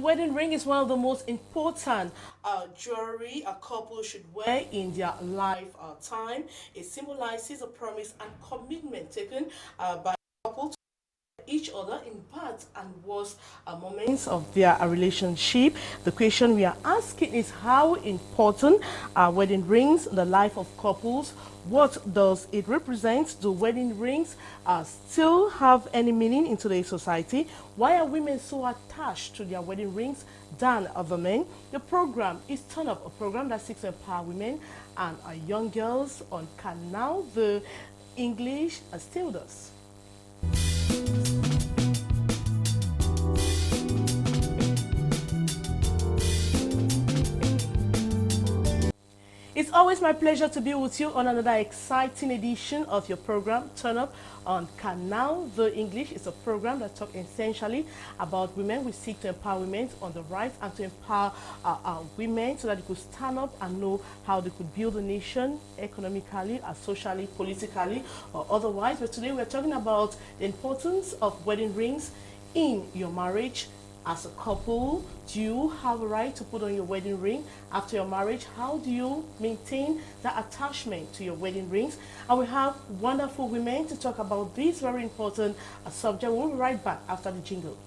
wedding ring is one of the most important jewelry a couple should wear in their lifetime. It symbolizes a promise and commitment taken by a couple each other in bad and worse moments of their relationship. The question we are asking is how important are wedding rings in the life of couples? What does it represent? Do wedding rings still have any meaning in today's society? Why are women so attached to their wedding rings than other men? The program is Turn Up, a program that seeks to empower women and young girls on Canal the English still does. It's always my pleasure to be with you on another exciting edition of your program, Turn Up on Canal the English. It's a program that talks essentially about women. We seek to empower women on the right and to empower women so that they could stand up and know how they could build a nation economically, socially, politically, or otherwise. But today we're talking about the importance of wedding rings in your marriage. As a couple, do you have a right to put on your wedding ring after your marriage? How do you maintain that attachment to your wedding rings? And we have wonderful women to talk about this very important subject. We'll be right back after the jingle.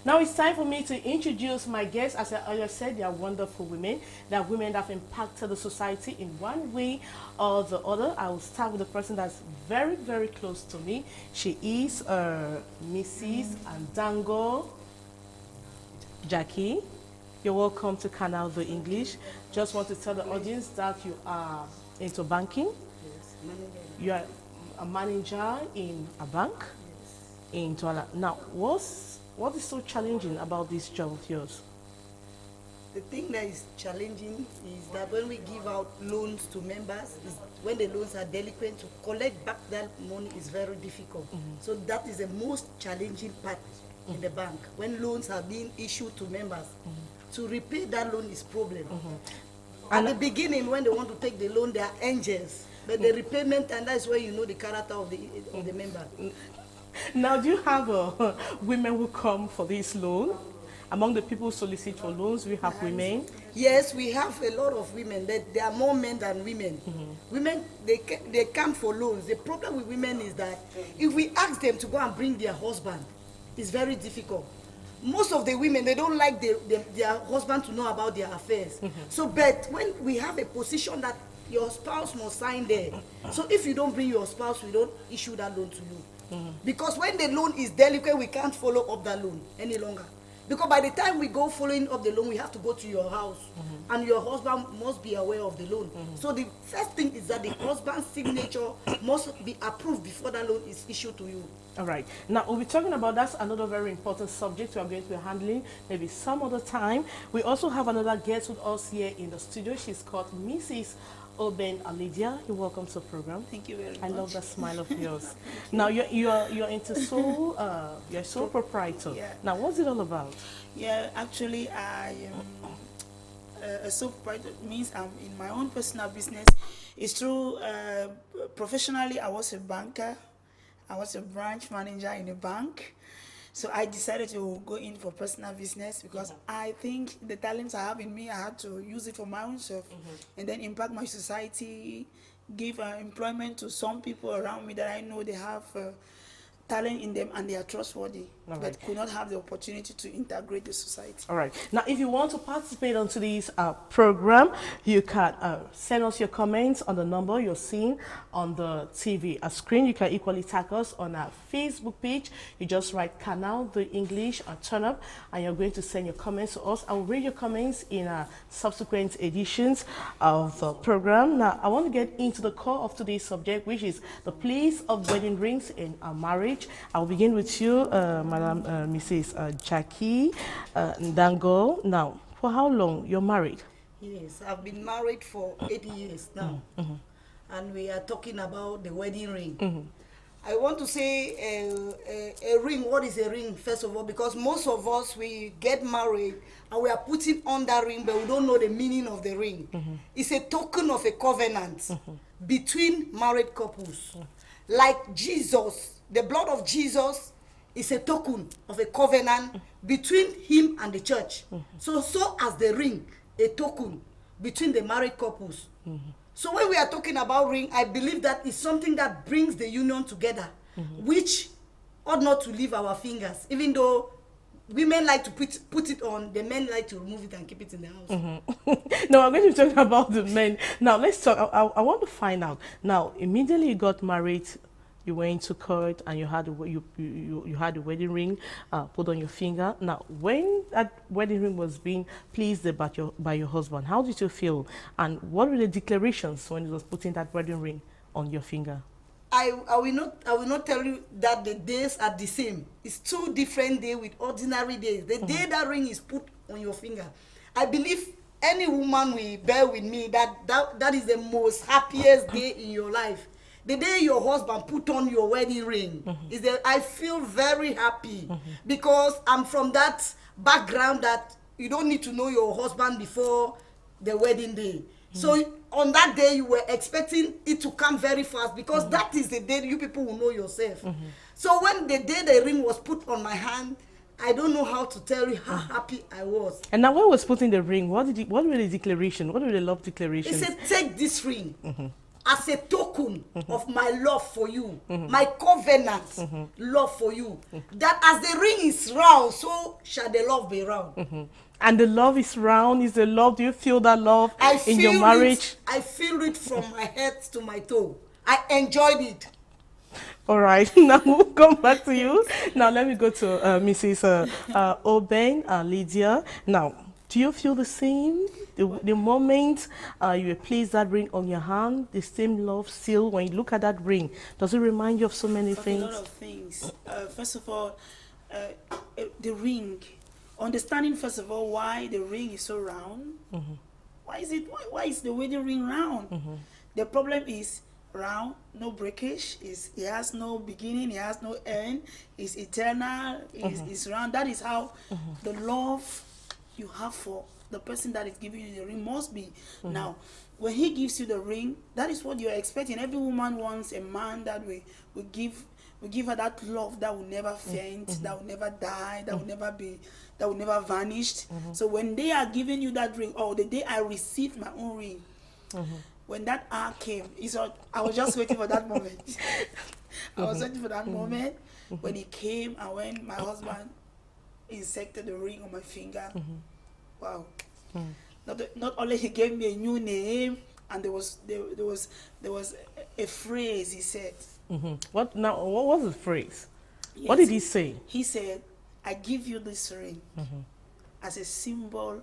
Now it's time for me to introduce my guests. As I earlier said, they are wonderful women. They are women that have impacted the society in one way or the other. I will start with the person that's very, very close to me. She is Mrs. Ndango Jackie. You're welcome to Canal the English. Just want to tell the audience that you are into banking. Yes, manager. You are a manager in a bank in Douala. Now, what is so challenging about this job of yours? The thing that is challenging is that when we give out loans to members, when the loans are delinquent, to collect back that money is very difficult. So that is the most challenging part in the bank. When loans are being issued to members, to repay that loan is problem. At the beginning, when they want to take the loan, they are angels. But the repayment, and that's where you know the character of the member. Now, do you have women who come for this loan? Among the people who solicit for loans, we have women. Yes, we have a lot of women. There are more men than women. Women, they come for loans. The problem with women is that if we ask them to go and bring their husband, it's very difficult. Most of the women, they don't like their husband to know about their affairs. So, but when we have a position that your spouse must sign there, so if you don't bring your spouse, we don't issue that loan to you. Because when the loan is delinquent, we can't follow up that loan any longer. Because by the time we go following up the loan, we have to go to your house. And your husband must be aware of the loan. So the first thing is that the husband's signature must be approved before that loan is issued to you. All right. Now, we'll be talking about that's another very important subject we are going to be handling maybe some other time. We also have another guest with us here in the studio. She's called Mrs. Oben Alidia. You're welcome to the program. Thank you very much. I love that smile of yours. Now, you're into sole, you're sole proprietor. Yeah. Now, what's it all about? Yeah, actually, I am a sole proprietor. Means I'm in my own personal business. It's true. Professionally, I was a banker. I was a branch manager in a bank. So I decided to go in for personal business because I think the talents I have in me, I had to use it for my own self and then impact my society, give employment to some people around me that I know they have talent in them and they are trustworthy, but could not have the opportunity to integrate the society. All right. Now, if you want to participate on today's program, you can send us your comments on the number you're seeing on the TV screen. You can equally tag us on our Facebook page. You just write Canal the English or Turn Up, and you're going to send your comments to us. I will read your comments in subsequent editions of the program. Now, I want to get into the core of today's subject, which is the place of wedding rings in our marriage. I'll begin with you, Madam Mrs. Jackie Ndango. Now, for how long you're married? Yes, I've been married for 8 years now. And we are talking about the wedding ring. I want to say a ring. What is a ring, first of all? Because most of us, we get married and we are putting on that ring, but we don't know the meaning of the ring. It's a token of a covenant between married couples. Like Jesus, the blood of Jesus is a token of a covenant between him and the church. So as the ring, a token between the married couples. So when we are talking about ring, I believe that is something that brings the union together, which ought not to leave our fingers. Even though women like to put it on, the men like to remove it and keep it in the house. No, I'm going to talk about the men. Now, let's talk. I want to find out. Now, immediately you got married, you went into court, and you had you had a wedding ring put on your finger. Now, when that wedding ring was being placed by your husband, how did you feel? And what were the declarations when he was putting that wedding ring on your finger? I will not tell you that the days are the same. It's 2 different days with ordinary days. The day that ring is put on your finger, I believe any woman will bear with me that is the most happiest day in your life. The day your husband put on your wedding ring I feel very happy because I'm from that background that you don't need to know your husband before the wedding day. So on that day you were expecting it to come very fast because that is the day you people will know yourself. So when the day the ring was put on my hand, I don't know how to tell you how happy I was. And now when was putting the ring, what were the declaration? What were the love declarations? He said, take this ring as a token of my love for you, my covenant love for you. That as the ring is round, so shall the love be round. And the love is round, is the love, do you feel that love in your marriage? I feel it from my head to my toe. I enjoyed it. All right, now we'll come back to you. Now let me go to Mrs. Oben, Lydia. Now, do you feel the same? The moment you place that ring on your hand, the same love still, when you look at that ring, does it remind you of so many things? A lot of things. First of all, the ring. Understanding first of all why the ring is so round. Why is the wedding ring round? The problem is round, no breakage. It has no beginning, it has no end. It's eternal. It's round. That is how the love you have for the person that is giving you the ring must be. Now, when he gives you the ring, that is what you're expecting. Every woman wants a man that will give her that love that will never faint, that will never die, that will never vanish. So when they are giving you that ring, the day I received my own ring, when that hour came, I was just waiting for that moment. I was waiting for that moment when it came and when my husband inserted the ring on my finger. Wow. Not only he gave me a new name, and there was a phrase he said. What was the phrase? Yes. What did he say? He said, I give you this ring as a symbol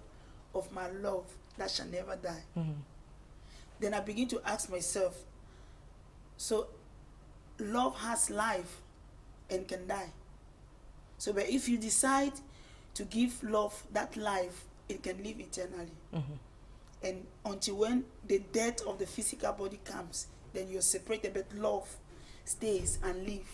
of my love that shall never die. Then I begin to ask myself, so love has life and can die. So but if you decide to give love that life, it can live eternally. And until when the death of the physical body comes, then you're separated, but love stays and live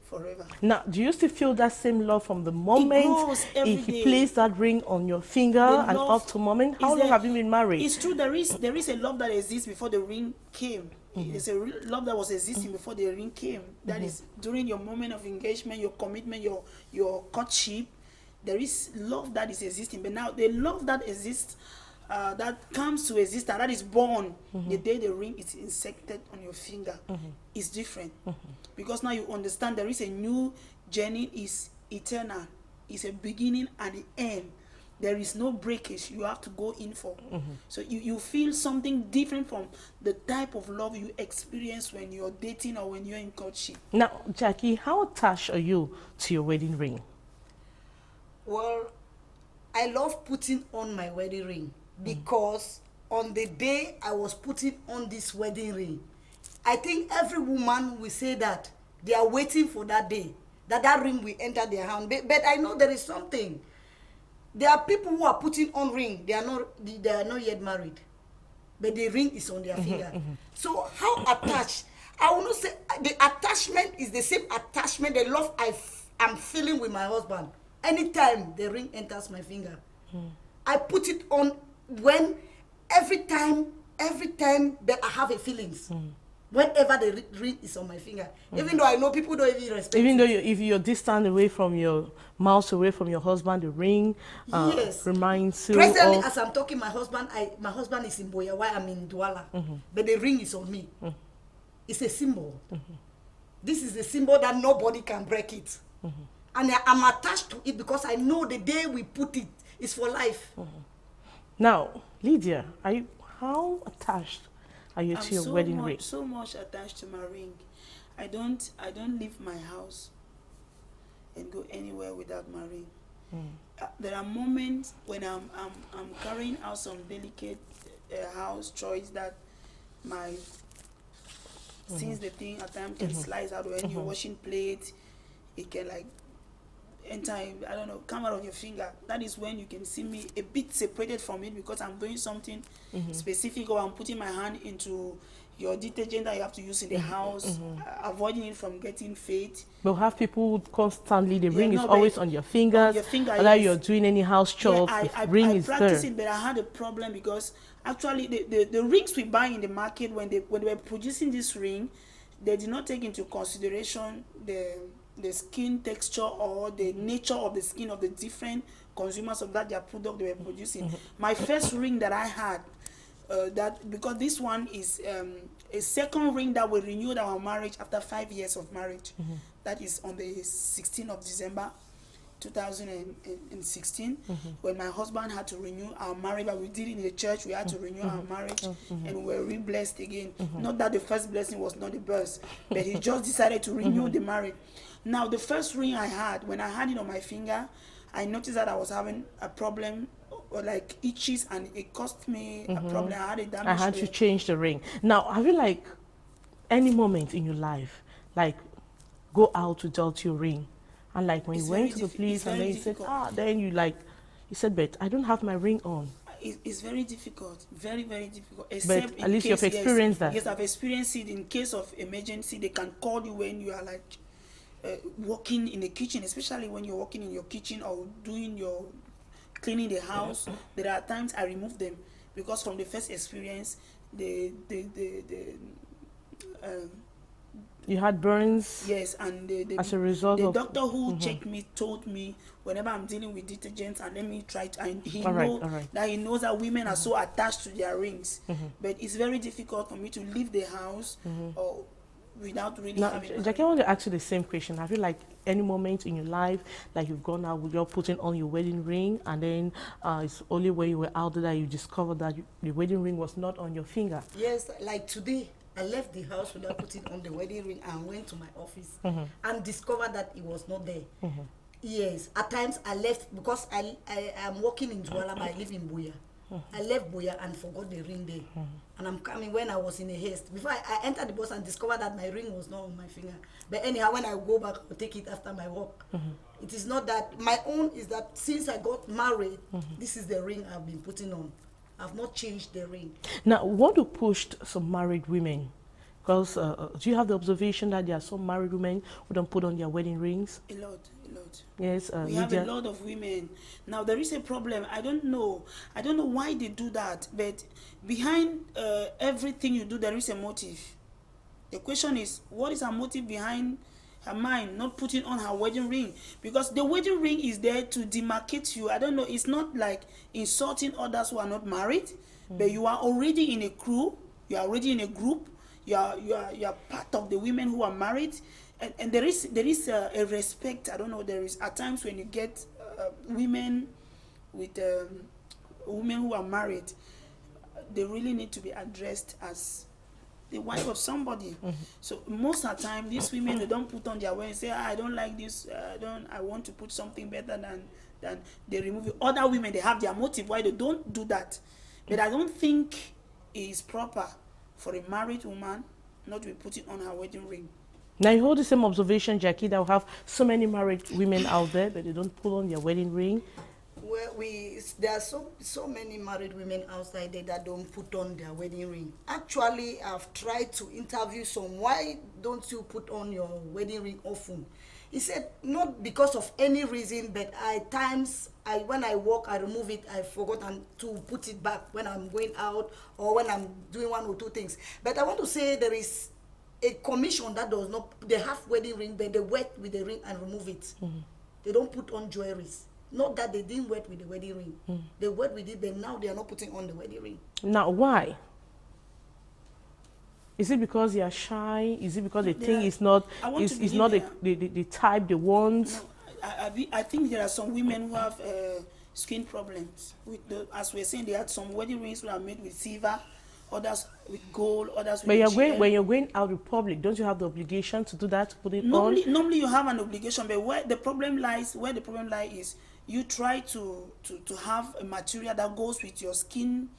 forever. Now, do you still feel that same love from the moment he placed that ring on your finger and up to moment? How long have you been married? It's true, there is a love that exists before the ring came. There's a love that was existing before the ring came. That is during your moment of engagement, your commitment, your courtship. There is love that is existing. But now the love that exists, that comes to exist and that is born the day the ring is inserted on your finger is different. Because now you understand there is a new journey, is eternal. It's a beginning and the end. There is no breakage you have to go in for. So you feel something different from the type of love you experience when you're dating or when you're in courtship. Now, Jackie, how attached are you to your wedding ring? Well, I love putting on my wedding ring because on the day I was putting on this wedding ring, I think every woman will say that they are waiting for that day, that ring will enter their hand. But I know there is something. There are people who are putting on ring, they are not yet married, but the ring is on their finger. So how attached? I will not say the attachment is the same attachment, the love I'm feeling with my husband. Anytime the ring enters my finger, I put it on when every time that I have a feelings. Whenever the ring is on my finger, even though I know people don't even respect Even it. though if you're distant away from your miles away from your husband, the ring Yes. reminds you Presently, of. as I'm talking, my husband is in Boya, while I'm in Douala, but the ring is on me. It's a symbol. This is a symbol that nobody can break it, and I'm attached to it because I know the day we put it is for life. Now, Lydia, how attached are you I'm to your so wedding much, ring? so much attached to my ring. I don't leave my house and go anywhere without my ring. There are moments when I'm carrying out some delicate house choice that my since the thing at times can slice out when you're washing plates, it can like enter, I don't know, come out of your finger. That is when you can see me a bit separated from it because I'm doing something specific, or I'm putting my hand into your detergent that you have to use in the house, avoiding it from getting fade. We'll have people who constantly, the ring is no, but always on your fingers, your finger, whether yes. you're doing any house chores, I the ring I is practice there. it, but I had a problem because actually the rings we buy in the market, when they were producing this ring, they did not take into consideration the skin texture or the nature of the skin of the different consumers of their product they were producing. My first ring that I had, that because this one is a second ring that we renewed our marriage after 5 years of marriage. That is on the 16th of December 2016, when my husband had to renew our marriage, but we did it in the church. We had to renew our marriage, and we were re-blessed again. Not that the first blessing was not the best, but he just decided to renew the marriage. Now, the first ring I had, when I had it on my finger, I noticed that I was having a problem, or like itches, and it cost me a problem. I had a damage. I had to change the ring. Now, have you like any moment in your life, like go out without your ring? And like when It's you went very to the police and very then you said, difficult. then you said, but I don't have my ring on. It's very difficult, very, very difficult. But at least you've experienced that. Yes, I've experienced it. In case of emergency, they can call you when you are like working in the kitchen, especially when you're working in your kitchen or doing your cleaning the house. There are times I remove them because from the first experience, You had burns. yes, and as a result the of doctor who checked me told me whenever I'm dealing with detergents, and let me try to, and he all right. that he knows that women are so attached to their rings, but it's very difficult for me to leave the house or without really Now, having. Jackie, I want to ask you the same question. Have you like any moment in your life, like you've gone out with your putting on your wedding ring, and then it's only when you were out there that you discovered that the wedding ring was not on your finger? Yes, like today, I left the house without putting on the wedding ring and went to my office and discovered that it was not there. Yes, at times I left because I am working in Douala, but I live in Boya. I left Boya and forgot the ring there. And I'm coming when I was in a haste. Before I entered the bus and discovered that my ring was not on my finger. But anyhow, when I go back, I'll take it after my work. It is not that. My own is that since I got married, this is the ring I've been putting on. I've not changed the ring. Now, what pushed some married women? Because do you have the observation that there are some married women who don't put on their wedding rings? A lot. Yes, We have a lot of women. Now there is a problem. I don't know why they do that, but behind everything you do, there is a motive. The question is, what is her motive behind her mind not putting on her wedding ring? Because the wedding ring is there to demarcate you. I don't know. It's not like insulting others who are not married, but you are already in a crew. You are already in a group. You are part of the women who are married. And there is a respect. I don't know. There is at times when you get women with women who are married, they really need to be addressed as the wife of somebody. So most of the time, these women, they don't put on their wedding, say, I don't like this. I want to put something better than they remove it. Other women, they have their motive why they don't do that. But I don't think it is proper for a married woman not to be putting on her wedding ring. Now you hold the same observation, Jackie, that we have so many married women out there, but they don't put on their wedding ring. Well, there are so many married women outside there that don't put on their wedding ring. Actually, I've tried to interview some. Why don't you put on your wedding ring often? He said not because of any reason, but at times when I walk, I remove it. I forgot to put it back when I'm going out or when I'm doing one or two things. But I want to say there is a commission that does not. They have wedding ring, but they wet with the ring and remove it. They don't put on jewelries. Not that they didn't wet with the wedding ring. They wet with it, but now they are not putting on the wedding ring. Now, why? Is it because they are shy? Is it because they think it's not the type they want? No, I think there are some women who have skin problems. As we're saying, there are some wedding rings that are made with silver, others with gold, others with when you're going out in public, don't you have the obligation to do that, to put it on? Normally you have an obligation, but where the problem lies is you try to have a material that goes with your skin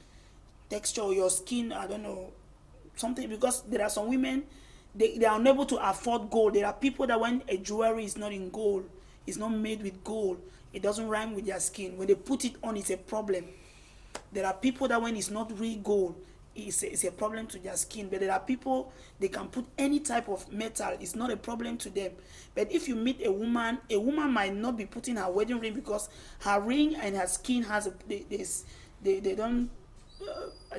texture or your skin, I don't know, something, because there are some women, they are unable to afford gold. There are people that when a jewelry is not in gold, it's not made with gold, it doesn't rhyme with their skin. When they put it on, it's a problem. There are people that when it's not real gold, it's a problem to their skin. But there are people, they can put any type of metal, it's not a problem to them. But if you meet a woman might not be putting her wedding ring because her ring and her skin has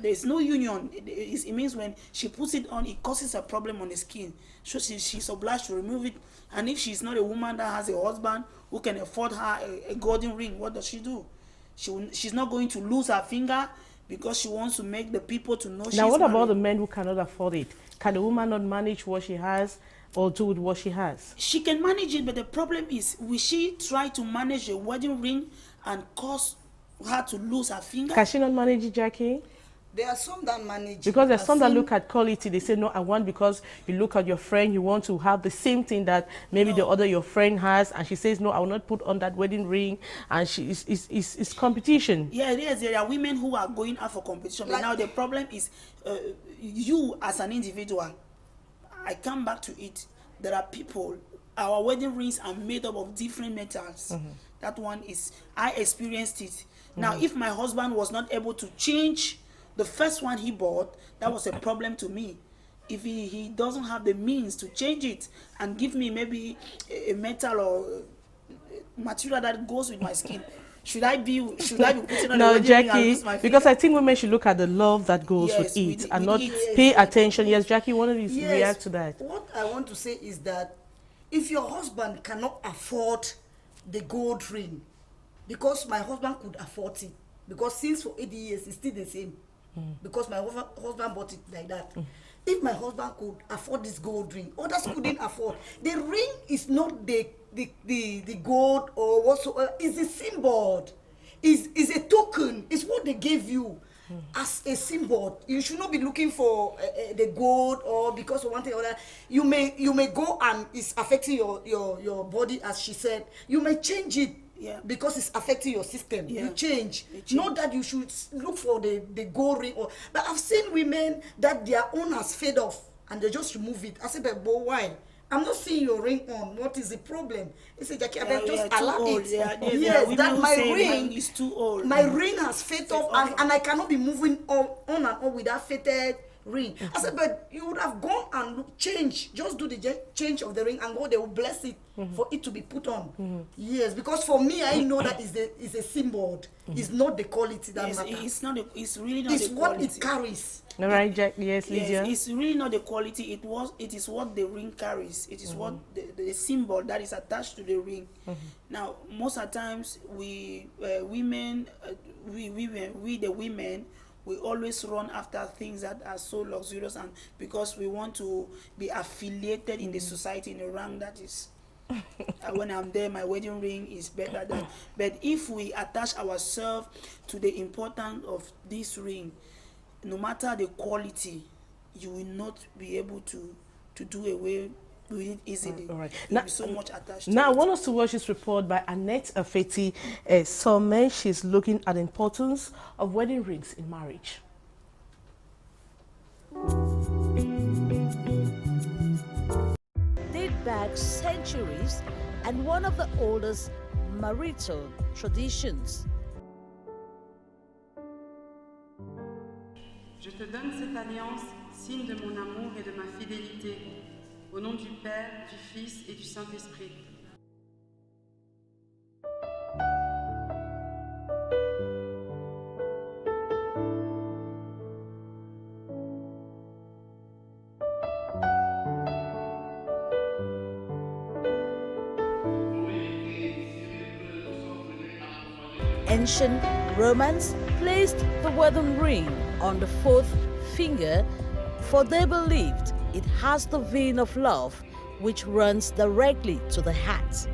there's no union. It means when she puts it on, it causes a problem on the skin. So she's obliged to remove it. And if she's not a woman that has a husband who can afford her a golden ring, what does she do? She's not going to lose her finger because she wants to make the people to know she's married. Now, what about the men who cannot afford it? Can the woman not manage what she has or do with what she has? She can manage it, but the problem is, will she try to manage a wedding ring and cause her to lose her finger? Can she not manage it, Jackie? There are some that manage. Because there's some that look at quality. They say, no, I want, because you look at your friend, you want to have the same thing that maybe the other your friend has, and she says, no, I will not put on that wedding ring, and it's competition. Yeah, it is. There are women who are going out for competition. But now the problem is you as an individual. I come back to it. There are people, our wedding rings are made up of different metals. That one is, I experienced it. Now, if my husband was not able to change the first one he bought, that was a problem to me. If he doesn't have the means to change it and give me maybe a metal or material that goes with my skin, should I be putting on no, the Jackie, and lose my because I think women should look at the love that goes with it and not pay attention. Yes, Jackie, one of these react to that. What I want to say is that if your husband cannot afford the gold ring, because my husband could afford it, because since for 80 years it's still the same, because my husband bought it like that. If my husband could afford this gold ring, others couldn't afford. The ring is not the gold or whatsoever. It's a symbol. Is a token. It's what they gave you as a symbol. You should not be looking for the gold or because of one thing or other. You may go and it's affecting your body, as she said. You may change it. Yeah. Because it's affecting your system. Yeah. You change. Not that you should look for the gold ring. But I've seen women that their own has fade off and they just remove it. I said, but why? I'm not seeing your ring on. What is the problem? They say, Jackie, I just allow it. Yes, that my ring is too old. My ring has faded off and I cannot be moving on and on with that faded ring. I said, but you would have gone and change. Just do the change of the ring and go. They will bless it for it to be put on. Yes, because for me, I know that is a symbol. It's not the quality that matters. It's really not the quality. It's what it carries. All right, Jack. Yes, Lydia. It's really not the quality. It is what the ring carries. It is what the symbol that is attached to the ring. Now, most of the times, we the women, we always run after things that are so luxurious, and because we want to be affiliated in the society in a rank that is when I'm there, my wedding ring is better than. But if we attach ourselves to the importance of this ring, no matter the quality, you will not be able to do away with it easily. All right. Now, so much attached now, to I it. want us to watch this report by Annette Afeti. Some men, she's looking at the importance of wedding rings in marriage. Date back centuries and one of the oldest marital traditions. Je te donne cette alliance, signe de mon amour et de ma fidélité, au nom du Père, du Fils et du Saint-Esprit. Ancient Romans placed the wedding ring on the fourth finger, for they believed it has the vein of love which runs directly to the heart,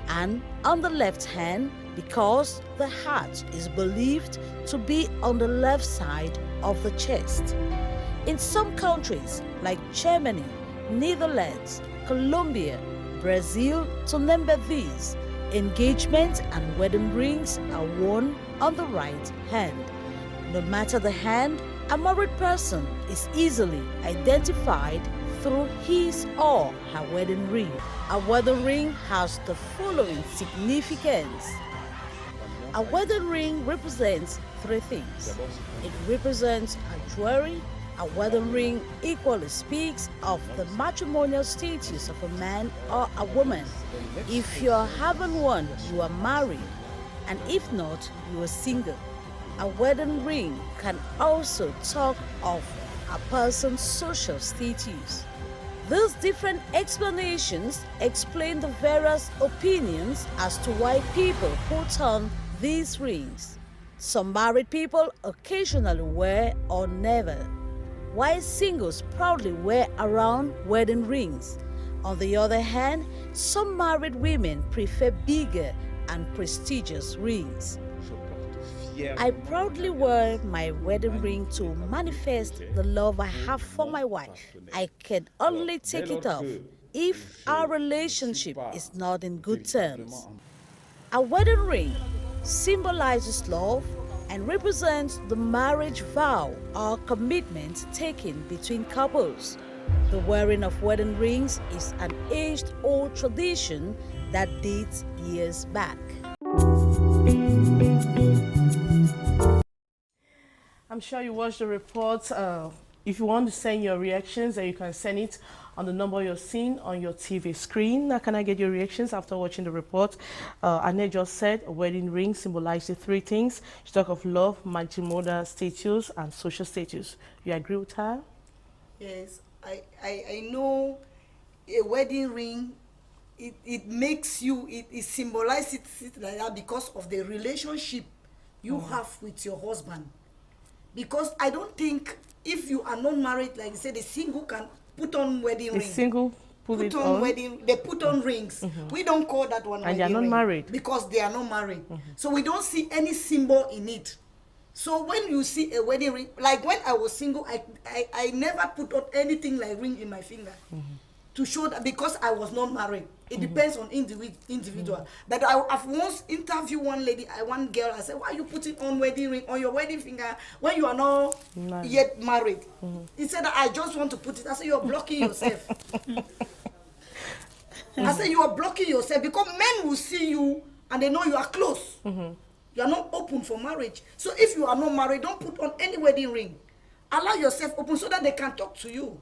and on the left hand because the heart is believed to be on the left side of the chest. In some countries like Germany, Netherlands, Colombia, Brazil, to name but these, engagement and wedding rings are worn on the right hand. No matter the hand, a married person is easily identified through his or her wedding ring. A wedding ring has the following significance. A wedding ring represents three things. It represents a jewelry. A wedding ring equally speaks of the matrimonial status of a man or a woman. If you are having one, you are married, and if not, you are single. A wedding ring can also talk of a person's social status. These different explanations explain the various opinions as to why people put on these rings. Some married people occasionally wear or never, while singles proudly wear around wedding rings. On the other hand, some married women prefer bigger and prestigious rings. I proudly wear my wedding ring to manifest the love I have for my wife. I can only take it off if our relationship is not in good terms. A wedding ring symbolizes love and represents the marriage vow or commitment taken between couples. The wearing of wedding rings is an age-old tradition that dates years back. I'm sure you watched the report. If you want to send your reactions, you can send it on the number you're seeing on your TV screen. Now, can I get your reactions after watching the report? Annette just said a wedding ring symbolizes three things. She talked of love, matrimonial status, and social status. You agree with her? Yes, I know a wedding ring, it makes you, it symbolizes it like that because of the relationship you have with your husband. Because I don't think if you are not married, like you said, the single can put on wedding ring. The single put on wedding, they put on rings. We don't call that one and wedding they are not ring married because they are not married. So we don't see any symbol in it. So when you see a wedding ring, like when I was single, I never put on anything like ring in my finger to show that, because I was not married. It depends on individual. But I've once interviewed one lady, one girl. I said, "Why are you putting on wedding ring on your wedding finger when you are not yet married?" He said, "I just want to put it." I said, "You're blocking yourself." I said, "You are blocking yourself because men will see you and they know you are close. You are not open for marriage. So if you are not married, don't put on any wedding ring. Allow yourself open so that they can talk to you."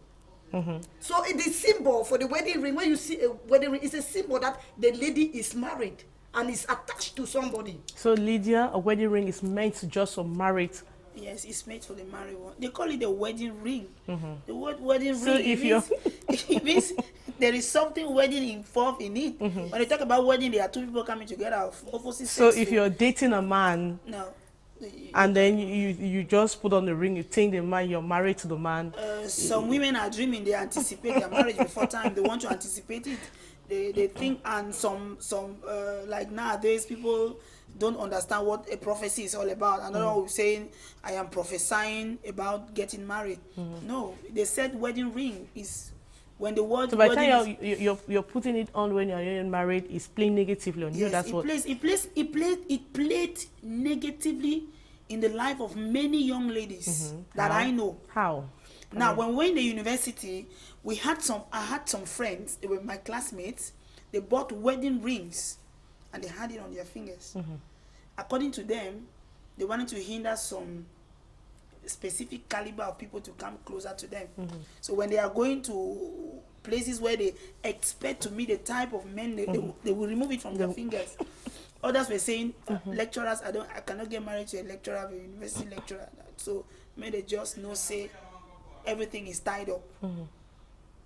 So it is symbol for the wedding ring. When you see a wedding ring, it's a symbol that the lady is married and is attached to somebody. So Lydia, a wedding ring is meant to just for married. Yes, it's made for the married one. They call it a wedding ring. The word wedding So ring, if it means there is something wedding involved in it. When they talk about wedding, there are two people coming together of opposite sex. So if you're dating a man, no, and then you just put on the ring, you think the man, you're married to the man. some women are dreaming, they anticipate their marriage before time. They want to anticipate it. They think, and some like nowadays people don't understand what a prophecy is all about. Another one was saying, "I am prophesying about getting married." No, they said wedding ring is when the word. So by the time you're putting it on when you're getting married, it's playing negatively on you. Yes, That's it what played negatively in the life of many young ladies that I know. How? Now, when we were in the university, I had some friends, they were my classmates, they bought wedding rings and they had it on their fingers. According to them, they wanted to hinder some specific caliber of people to come closer to them. So when they are going to places where they expect to meet the type of men, they will remove it from their fingers. Others were saying, lecturers, I cannot get married to a lecturer, a university lecturer. So may they just know, say everything is tied up.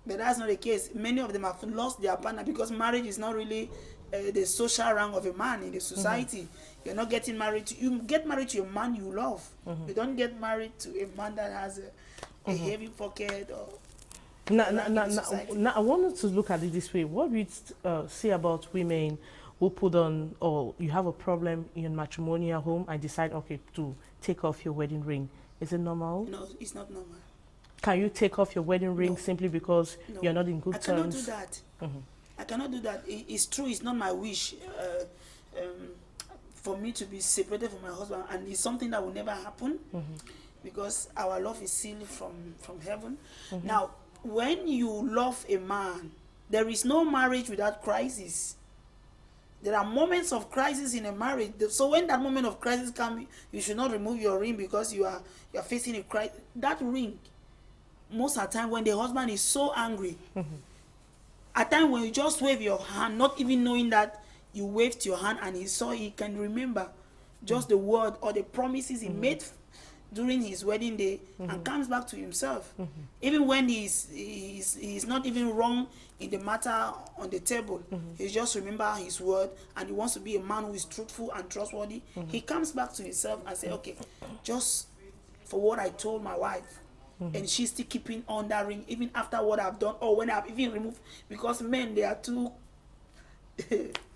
But that's not the case. Many of them have lost their partner because marriage is not really the social rank of a man in the society. You're not getting married to, you get married to a man you love. You don't get married to a man that has a heavy pocket or. Now, I wanted to look at it this way. What do you say about women who put on, or you have a problem in your matrimonial home and decide, okay, to take off your wedding ring? Is it normal? No, it's not normal. Can you take off your wedding ring simply because you're not in good terms? I cannot do that. I cannot do that. It's true, it's not my wish for me to be separated from my husband, and it's something that will never happen because our love is sealed from heaven. Now, when you love a man, there is no marriage without crisis. There are moments of crisis in a marriage. So when that moment of crisis comes, you should not remove your ring because you are facing a crisis. That ring, most of the time when the husband is so angry, at times when you just wave your hand, not even knowing that you waved your hand, and he can remember just the word or the promises he made during his wedding day, and comes back to himself. Even when he's not even wrong in the matter on the table, he just remember his word, and he wants to be a man who is truthful and trustworthy. He comes back to himself and say, okay, just for what I told my wife, and she's still keeping on that ring even after what I've done, or when I've even removed, because men, they are too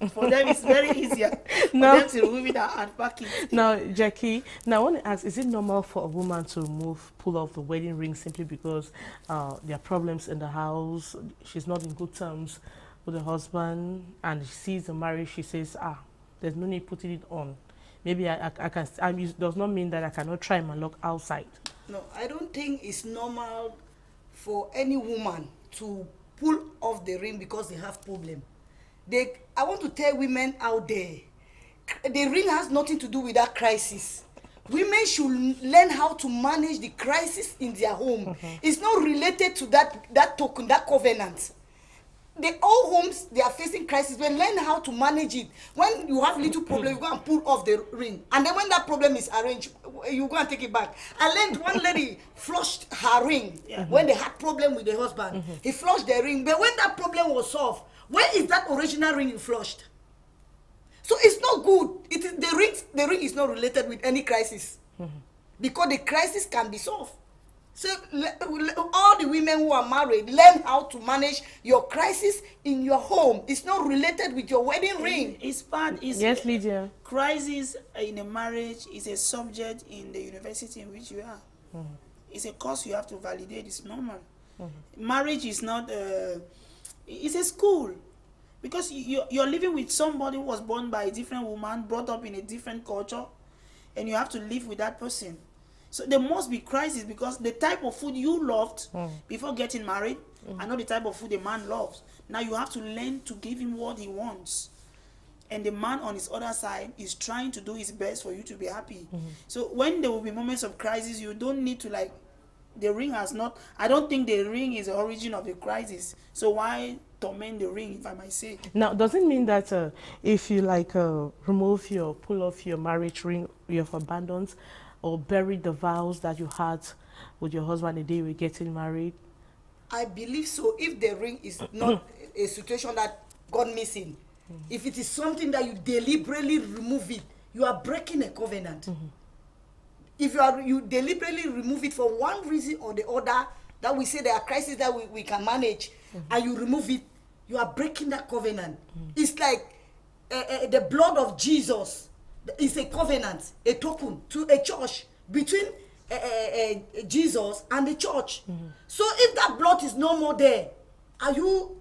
for them it's very easier for them to remove it and pack it. Now, Jackie, now I want to ask, is it normal for a woman to pull off the wedding ring simply because there are problems in the house, she's not in good terms with the husband, and she sees the marriage, she says, there's no need putting it on. Maybe I can, it does not mean that I cannot try my luck outside. No, I don't think it's normal for any woman to pull off the ring because they have problem. I want to tell women out there, the ring has nothing to do with that crisis. Women should learn how to manage the crisis in their home. It's not related to that token, that covenant. All homes, they are facing crisis. But learn how to manage it. When you have little problem, you go and pull off the ring. And then when that problem is arranged, you go and take it back. I learned one lady flushed her ring when they had problem with the husband. He flushed the ring. But when that problem was solved, where is that original ring you flushed? So it's not good. It is the ring is not related with any crisis. Because the crisis can be solved. So all the women who are married, learn how to manage your crisis in your home. It's not related with your wedding ring. It's part. Yes, Lydia. Crisis in a marriage is a subject in the university in which you are. It's a course you have to validate. It's normal. Marriage is not. It's a school, because you're living with somebody who was born by a different woman, brought up in a different culture, and you have to live with that person. So there must be crisis, because the type of food you loved before getting married and not the type of food a man loves. Now you have to learn to give him what he wants. And the man on his other side is trying to do his best for you to be happy. So when there will be moments of crisis, you don't need to the ring has not, I don't think the ring is the origin of the crisis. So why torment the ring, if I might say? Now, does it mean that if you pull off your marriage ring, you have abandoned or buried the vows that you had with your husband the day you were getting married? I believe so. If the ring is not a situation that got missing, if it is something that you deliberately remove it, you are breaking a covenant. If you deliberately remove it for one reason or the other, that we say there are crises that we can manage, and you remove it, you are breaking that covenant. It's like the blood of Jesus is a covenant, a token to a church between Jesus and the church. So if that blood is no more there, are you,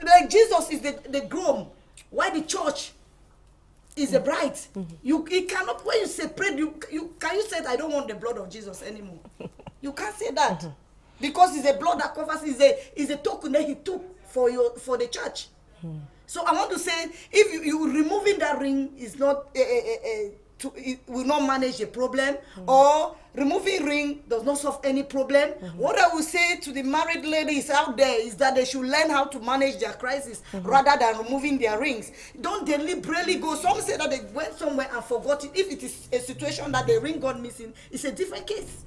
like Jesus is the groom, why the church is the bride? It cannot, when you separate, can you say I don't want the blood of Jesus anymore? You can't say that. Because it's a blood that covers, is a token that he took for the church. So I want to say, if you removing that ring is not it will not manage the problem, or removing ring does not solve any problem. What I will say to the married ladies out there is that they should learn how to manage their crisis rather than removing their rings. Don't deliberately go. Some say that they went somewhere and forgot it. If it is a situation that the ring got missing, it's a different case.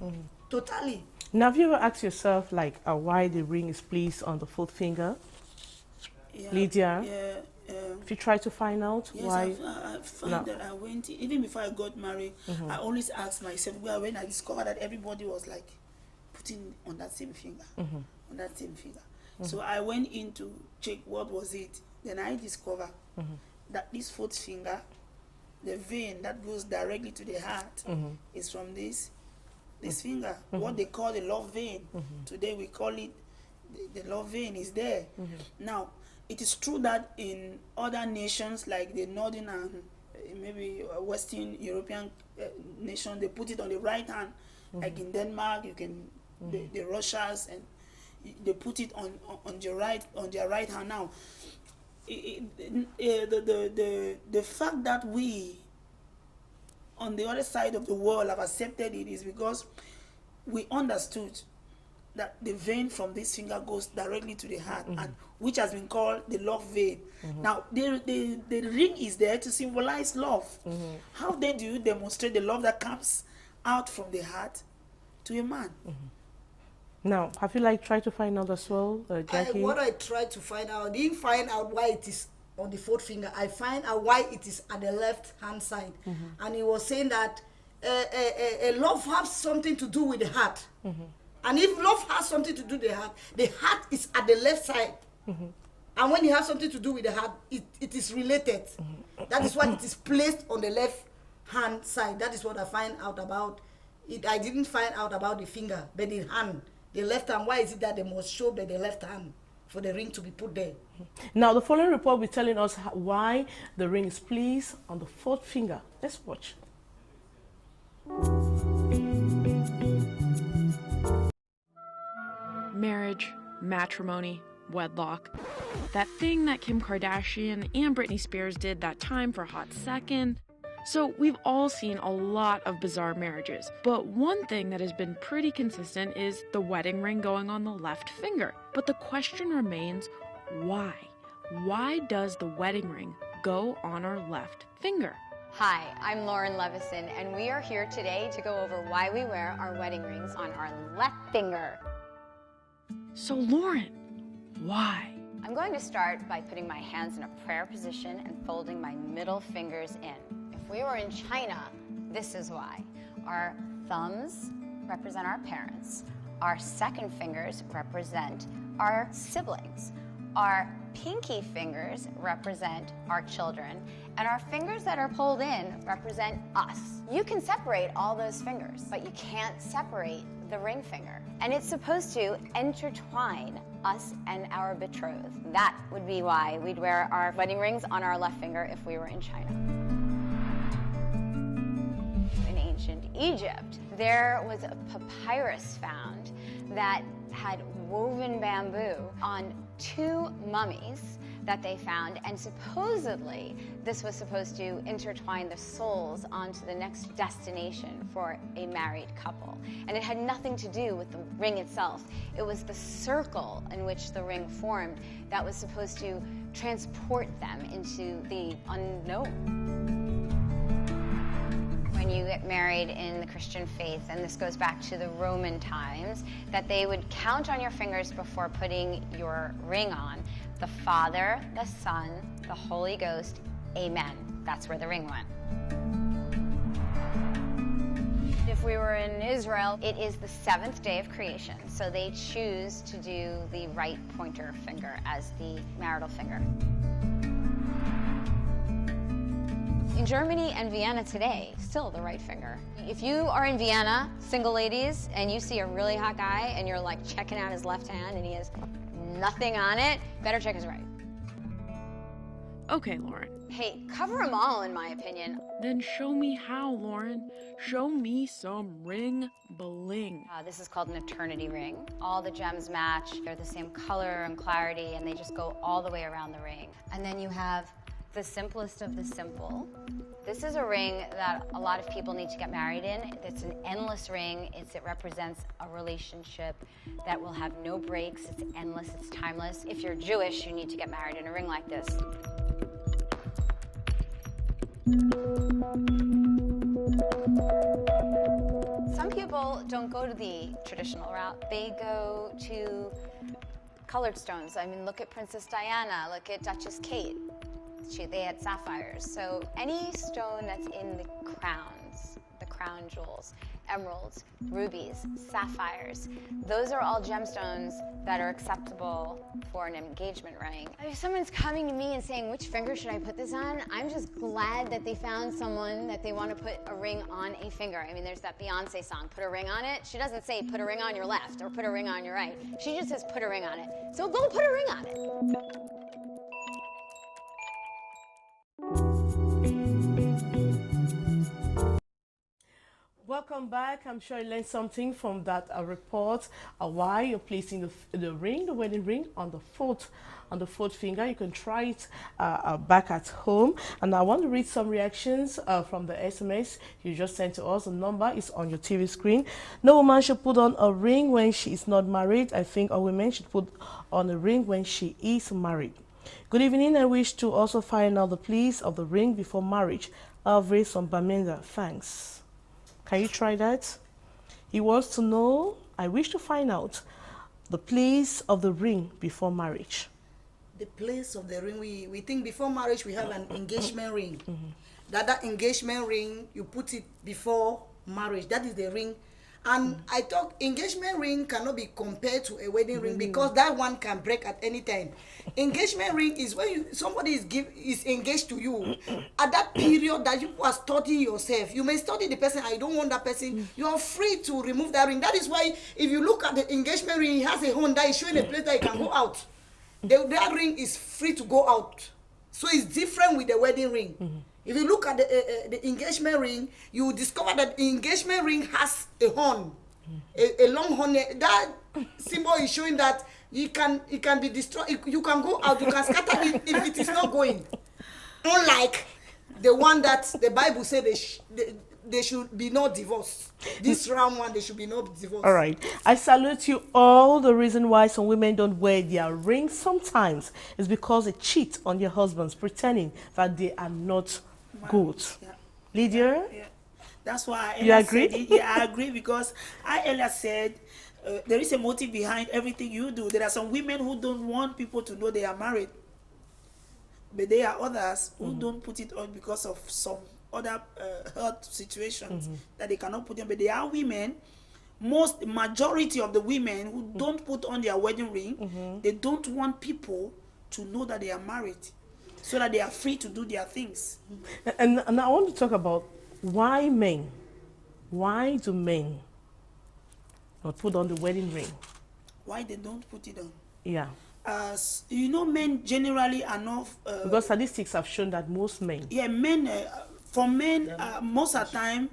Totally. Now, have you ever asked yourself, like, why the ring is placed on the fourth finger? Yeah, Lydia? Yeah. If you try to find out Yes, why... I found that I went, even before I got married, I always asked myself, well, when I discovered that everybody was like putting on that same finger, on that same finger. So I went in to check what was it. Then I discovered that this fourth finger, the vein that goes directly to the heart, is from this finger, what they call the love vein. Today we call it, the love vein is there. Now, it is true that in other nations like the northern and maybe Western European nation, they put it on the right hand. Like in Denmark, you can the Russians, and they put it on their right hand. Now, the fact that we on the other side of the world have accepted it is because we understood that the vein from this finger goes directly to the heart, and which has been called the love vein. Now, the ring is there to symbolize love. How then do you demonstrate the love that comes out from the heart to a man? Now, have you tried to find out as well, Jackie? What I tried to find out, I didn't find out why it is on the fourth finger. I find out why it is at the left hand side. And he was saying that love has something to do with the heart. And if love has something to do with the heart is at the left side. And when it has something to do with the heart, it is related. That is why it is placed on the left hand side. That is what I find out about it. I didn't find out about the finger, but the hand, the left hand. Why is it that they must show that the left hand for the ring to be put there? Now, the following report will be telling us why the ring is placed on the fourth finger. Let's watch. Marriage, matrimony, wedlock. That thing that Kim Kardashian and Britney Spears did that time for a hot second. So we've all seen a lot of bizarre marriages, but one thing that has been pretty consistent is the wedding ring going on the left finger. But the question remains, why? Why does the wedding ring go on our left finger? Hi, I'm Lauren Levison, and we are here today to go over why we wear our wedding rings on our left finger. So Lauren, why? I'm going to start by putting my hands in a prayer position and folding my middle fingers in. If we were in China, this is why. Our thumbs represent our parents. Our second fingers represent our siblings. Our pinky fingers represent our children, and our fingers that are pulled in represent us. You can separate all those fingers, but you can't separate the ring finger. And it's supposed to intertwine us and our betrothed. That would be why we'd wear our wedding rings on our left finger if we were in China. In ancient Egypt, there was a papyrus found that had woven bamboo on 2 mummies that they found, and supposedly this was supposed to intertwine the souls onto the next destination for a married couple. And it had nothing to do with the ring itself. It was the circle in which the ring formed that was supposed to transport them into the unknown. When you get married in the Christian faith, and this goes back to the Roman times, that they would count on your fingers before putting your ring on. The Father, the Son, the Holy Ghost, amen. That's where the ring went. If we were in Israel, it is the 7th day of creation, so they choose to do the right pointer finger as the marital finger. In Germany and Vienna today, still the right finger. If you are in Vienna, single ladies, and you see a really hot guy and you're like checking out his left hand and he has nothing on it, better check his right. Okay, Lauren. Hey, cover them all in my opinion. Then show me how, Lauren. Show me some ring bling. This is called an eternity ring. All the gems match. They're the same color and clarity, and they just go all the way around the ring. And then you have the simplest of the simple. This is a ring that a lot of people need to get married in. It's an endless ring. It represents a relationship that will have no breaks. It's endless, it's timeless. If you're Jewish, you need to get married in a ring like this. Some people don't go to the traditional route. They go to colored stones. I mean, look at Princess Diana, look at Duchess Kate. They had sapphires. So any stone that's in the crowns, the crown jewels, emeralds, rubies, sapphires, those are all gemstones that are acceptable for an engagement ring. If someone's coming to me and saying, which finger should I put this on? I'm just glad that they found someone that they want to put a ring on a finger. I mean, there's that Beyonce song, Put a Ring on It. She doesn't say put a ring on your left or put a ring on your right. She just says put a ring on it. So go put a ring on it. Welcome back. I'm sure you learned something from that report. Why you're placing the ring, the wedding ring, on the fourth finger. You can try it back at home. And I want to read some reactions from the SMS you just sent to us. The number is on your TV screen. No woman should put on a ring when she is not married. I think all women should put on a ring when she is married. Good evening. I wish to also find out the place of the ring before marriage. Alvarez from Bamenda. Thanks. Can you try that? He wants to know, I wish to find out the place of the ring before marriage. The place of the ring, we think before marriage we have an engagement ring. That engagement ring, you put it before marriage. That is the ring. And I thought engagement ring cannot be compared to a wedding ring because that one can break at any time. Engagement ring is when somebody is engaged to you at that period that you are studying yourself. You may study the person. I don't want that person. You are free to remove that ring. That is why if you look at the engagement ring, it has a horn that is showing a place that you can go out. That ring is free to go out. So it's different with the wedding ring. If you look at the engagement ring, you will discover that the engagement ring has a horn, a long horn. That symbol is showing that it can be destroyed. You can go out, you can scatter it if it is not going. Unlike the one that the Bible said they should be not divorced. This round one, they should be not divorced. All right. I salute you all. The reason why some women don't wear their rings sometimes is because they cheat on their husbands, pretending that they are not good. Yeah. Lydia? Yeah. That's why you agree? I agree because Ella said there is a motive behind everything you do. There are some women who don't want people to know they are married. But there are others who don't put it on because of some other health situations that they cannot put on. But there are women, majority of the women who don't put on their wedding ring, they don't want people to know that they are married, so that they are free to do their things. And I want to talk about why do men not put on the wedding ring? Why they don't put it on? Yeah. You know, men generally are not... because statistics have shown that most men... Yeah, men, most of the time,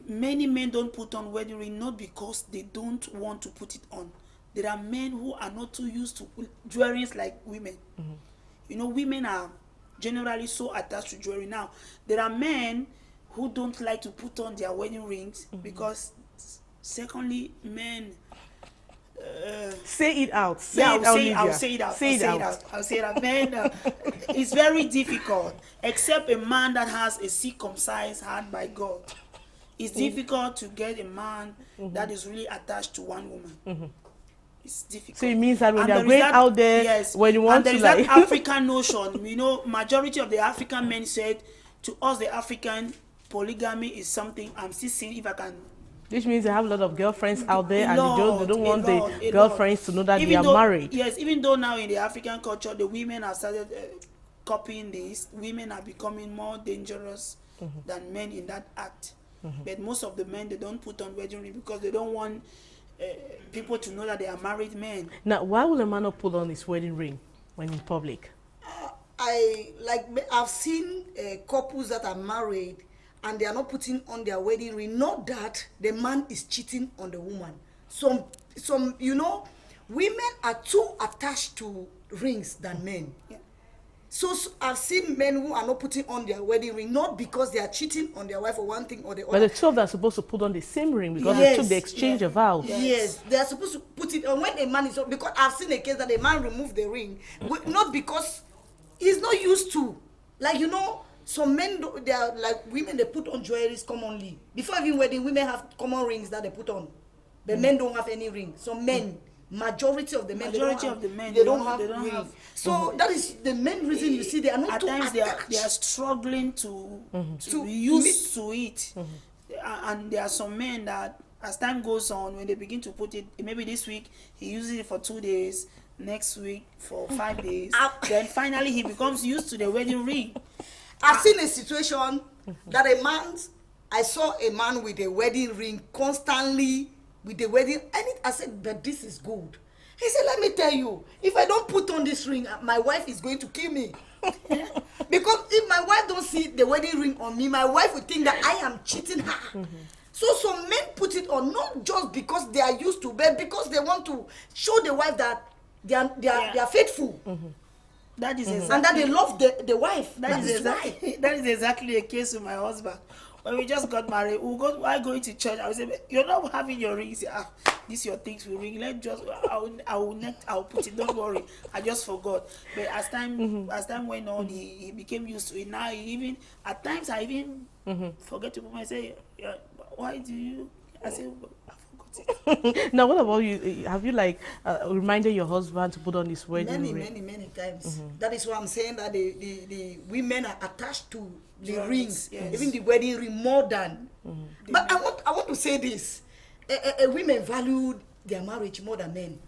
many men don't put on wedding ring, not because they don't want to put it on. There are men who are not too used to jewelry like women. You know, women are generally so attached to jewelry. Now, there are men who don't like to put on their wedding rings because, secondly, men... say it out. I'll say it out. Men, it's very difficult, except a man that has a circumcised heart by God. It's difficult to get a man that is really attached to one woman. It's difficult. So it means that when they're going out there, yes, when you want and to there is that African notion. You know, majority of the African men said, to us, the African, polygamy is something I'm still seeing if I can. Which means they have a lot of girlfriends out there, and they don't want the girlfriends to know that they are married. Yes, even though now in the African culture, the women have started copying this. Women are becoming more dangerous than men in that act. But most of the men, they don't put on wedding ring because they don't want people to know that they are married men. Now, why will a man not put on his wedding ring when in public? I've seen couples that are married and they are not putting on their wedding ring. Not that the man is cheating on the woman. Some you know, women are too attached to rings than men. Yeah. So I've seen men who are not putting on their wedding ring, not because they are cheating on their wife or one thing or the other. But the two of them are supposed to put on the same ring because Yes. they took the exchange of vows. Yes, they are supposed to put it on when a man is, because I've seen a case that a man removed the ring, not because he's not used to. Like, you know, some men, they are like women, they put on jewelries commonly. Before even wedding, women have common rings that they put on. But men don't have any ring. Some men, majority of the men, they don't have ring. So that is the main reason you see they are not at too times attached. they are struggling to To be used to it. And there are some men that as time goes on, when they begin to put it, maybe this week he uses it for 2 days, next week for 5 days, then finally he becomes used to the wedding ring. I've seen a situation that I saw a man with a wedding ring constantly with the wedding, and I said, but this is good. He said, let me tell you, if I don't put on this ring, my wife is going to kill me. Because if my wife don't see the wedding ring on me, my wife will think that I am cheating her. So some men put it on not just because they are used to, but because they want to show the wife that they are faithful. That is exactly, and that they love the wife. That is exactly the case with my husband. When we just got married, while going to church, I would say, you're not having your ring. He said, these your things will ring. I'll put it, don't worry. I just forgot. But as time went on, he became used to it. Now at times I even forget to put my, say, why do you? I say, I forgot it. Now, what about you? Have you reminded your husband to put on his wedding ring? Many times. That is why I'm saying that the women are attached to the rings, even the wedding ring more than. But I want to say this: women value their marriage more than men.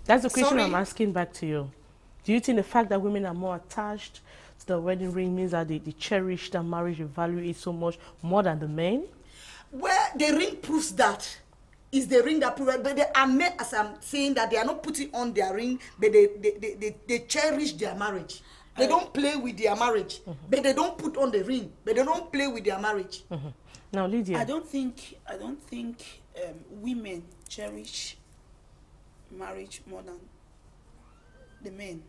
That's the question I'm asking back to you. Do you think the fact that women are more attached to the wedding ring means that they cherish their marriage, they value it so much more than the men? Well, the ring proves that. Is the ring that proves, but they are men, as I'm saying, that they are not putting on their ring, but they cherish their marriage. They don't play with their marriage, but they don't put on the ring, but they don't play with their marriage. Now, Lydia, I don't think women cherish marriage more than the men.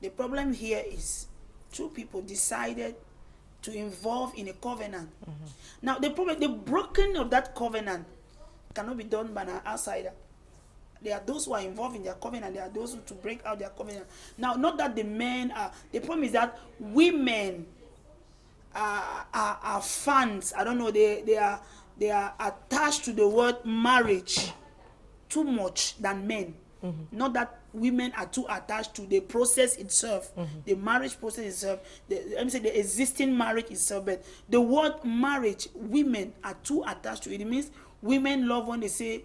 The problem here is two people decided to involve in a covenant. Now, the breaking of that covenant cannot be done by an outsider. There are those who are involved in their covenant. There are those who to break out their covenant. Now, not that the men are. The problem is that women are fans. I don't know. They are attached to the word marriage too much than men. Not that women are too attached to the process itself, the marriage process itself. Let me say the existing marriage itself. But the word marriage, women are too attached to it. It means women love when they say,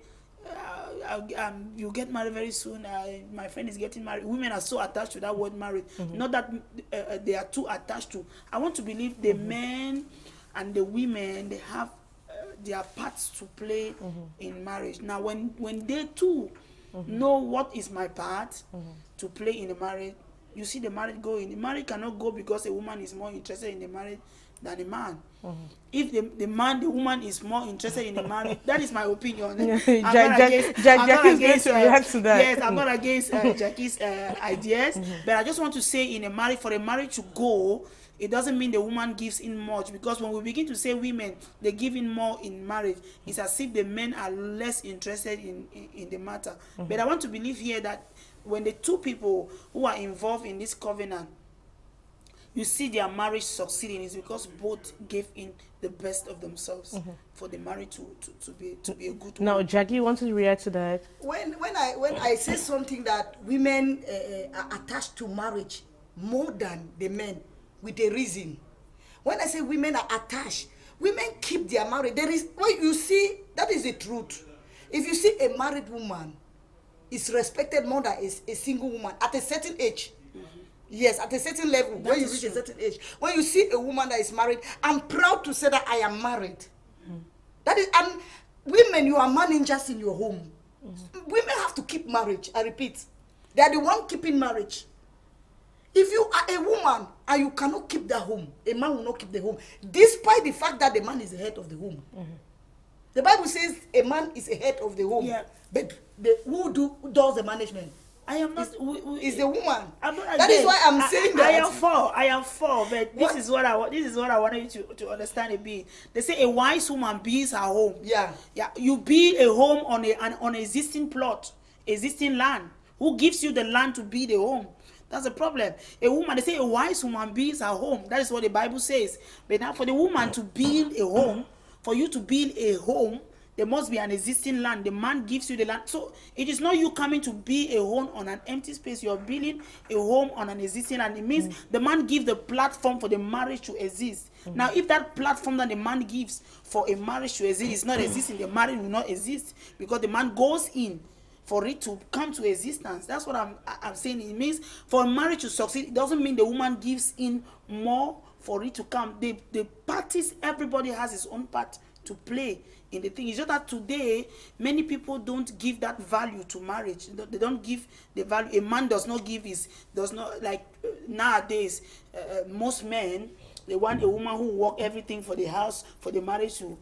you get married very soon, my friend is getting married. Women are so attached to that word marriage. Not that they are too attached to. I want to believe the men and the women, they have their parts to play in marriage. Now, when they too know what is my part to play in the marriage, you see the marriage going. The marriage cannot go because a woman is more interested in the marriage than a man. If the woman is more interested in the marriage, that is my opinion. Jackie's going to react to that. Yes, I'm not against Jackie's ideas, but I just want to say for a marriage to go, it doesn't mean the woman gives in much, because when we begin to say women, they give in more in marriage, it's as if the men are less interested in the matter. But I want to believe here that when the two people who are involved in this covenant, you see their marriage succeeding, is because both gave in the best of themselves for the marriage to be a good one. Now, Jackie, you want to react to that? When I say something that women are attached to marriage more than the men, with a reason. When I say women are attached, women keep their marriage. There is, well, you see, that is the truth. If you see a married woman is respected more than a single woman at a certain age. Yes, at a certain level, when you reach a certain age. When you see a woman that is married, I'm proud to say that I am married. That is, and women, you are managers in your home. Women have to keep marriage. I repeat, they are the one keeping marriage. If you are a woman and you cannot keep the home, a man will not keep the home, despite the fact that the man is the head of the home. The Bible says a man is a head of the home, but who does the management? I am not. It's the woman. I'm not That is again. why I'm saying that. I am for. But this is what I want. This is what I wanted you to understand a bit. They say a wise woman builds her home. Yeah. Yeah. You build a home on an existing plot, existing land. Who gives you the land to build a home? That's the problem. A woman, they say a wise woman builds her home. That is what the Bible says. But now for the woman to build a home, for you to build a home, there must be an existing land. The man gives you the land. So it is not you coming to build a home on an empty space. You're building a home on an existing land. It means the man gives the platform for the marriage to exist. Now, if that platform that the man gives for a marriage to exist is not existing, the marriage will not exist because the man goes in for it to come to existence. That's what I'm saying. It means for a marriage to succeed, it doesn't mean the woman gives in more for it to come. The parties, everybody has his own part to play in the thing. It's just that today many people don't give that value to marriage. They don't give the value. A man does not like nowadays. Most men, they want a woman who work everything for the house, for the marriage to.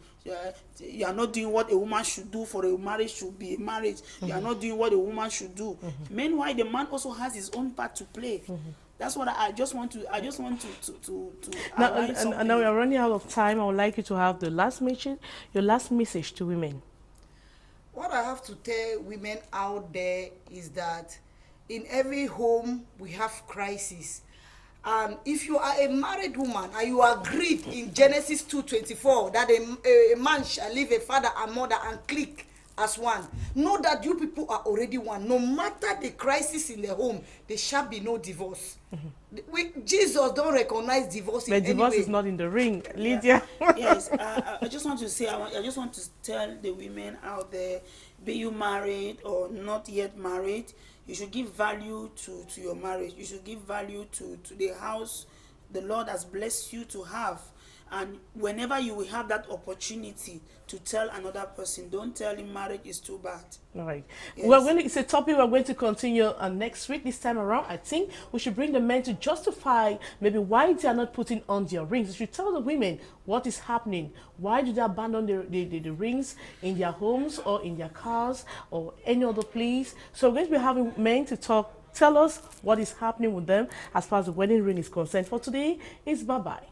You are not doing what a woman should do for a marriage to be a marriage. You are not doing what a woman should do. Meanwhile, the man also has his own part to play. That's what I just want to now, and now we are running out of time. I would like you to have the last message, your last message to women. What I have to tell women out there is that in every home we have crisis. And if you are a married woman and you agreed in Genesis 2:24 that a man shall leave a father and mother and click as one, know that you people are already one. No matter the crisis in the home, there shall be no divorce. Jesus don't recognize divorce. But divorce is not in the ring, Lydia. Yes, I just want to say, I just want to tell the women out there, be you married or not yet married, you should give value to your marriage. You should give value to the house the Lord has blessed you to have. And whenever you will have that opportunity to tell another person, don't tell him marriage is too bad. All right. Yes. It's a topic we're going to continue next week. This time around, I think we should bring the men to justify maybe why they are not putting on their rings. We should tell the women what is happening. Why do they abandon the rings in their homes or in their cars or any other place? So we're going to be having men to tell us what is happening with them as far as the wedding ring is concerned. For today, it's bye-bye.